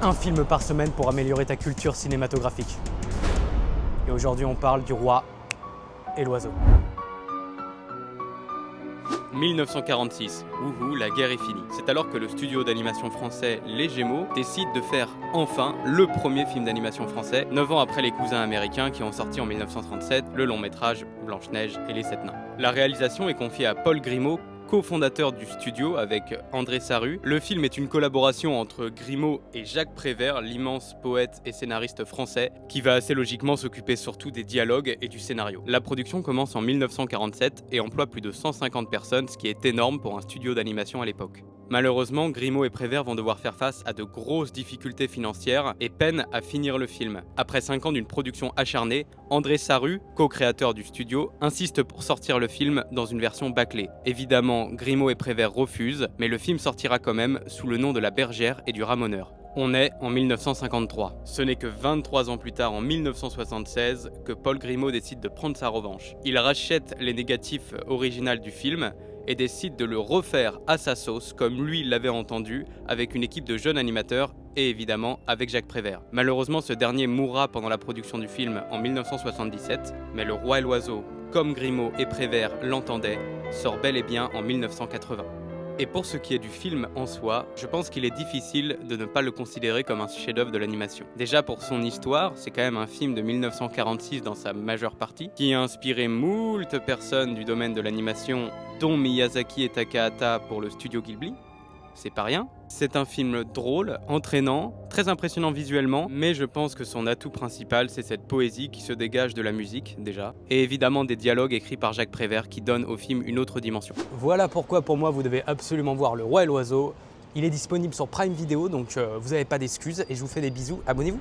Un film par semaine pour améliorer ta culture cinématographique. Et aujourd'hui, on parle du roi et l'oiseau. 1946, wouhou, la guerre est finie. C'est alors que le studio d'animation français Les Gémeaux décide de faire enfin le premier film d'animation français, 9 ans après les cousins américains qui ont sorti en 1937 le long métrage Blanche-Neige et les Sept Nains. La réalisation est confiée à Paul Grimaud, cofondateur du studio avec André Sarru. Le film est une collaboration entre Grimaud et Jacques Prévert, l'immense poète et scénariste français, qui va assez logiquement s'occuper surtout des dialogues et du scénario. La production commence en 1947 et emploie plus de 150 personnes, ce qui est énorme pour un studio d'animation à l'époque. Malheureusement, Grimaud et Prévert vont devoir faire face à de grosses difficultés financières et peinent à finir le film. Après 5 ans d'une production acharnée, André Sarru, co-créateur du studio, insiste pour sortir le film dans une version bâclée. Évidemment, Grimaud et Prévert refusent, mais le film sortira quand même sous le nom de La Bergère et du Ramoneur. On est en 1953. Ce n'est que 23 ans plus tard, en 1976, que Paul Grimaud décide de prendre sa revanche. Il rachète les négatifs originaux du film et décide de le refaire à sa sauce, comme lui l'avait entendu, avec une équipe de jeunes animateurs et évidemment avec Jacques Prévert. Malheureusement, ce dernier mourra pendant la production du film en 1977, mais Le Roi et l'Oiseau, comme Grimaud et Prévert l'entendaient, sort bel et bien en 1980. Et pour ce qui est du film en soi, je pense qu'il est difficile de ne pas le considérer comme un chef-d'œuvre de l'animation. Déjà pour son histoire, c'est quand même un film de 1946 dans sa majeure partie, qui a inspiré moult personnes du domaine de l'animation, dont Miyazaki et Takahata pour le studio Ghibli. C'est pas rien. C'est un film drôle, entraînant, très impressionnant visuellement, mais je pense que son atout principal, c'est cette poésie qui se dégage de la musique, déjà, et évidemment des dialogues écrits par Jacques Prévert qui donnent au film une autre dimension. Voilà pourquoi pour moi vous devez absolument voir Le Roi et l'Oiseau. Il est disponible sur Prime Video, donc vous n'avez pas d'excuses et je vous fais des bisous. Abonnez-vous.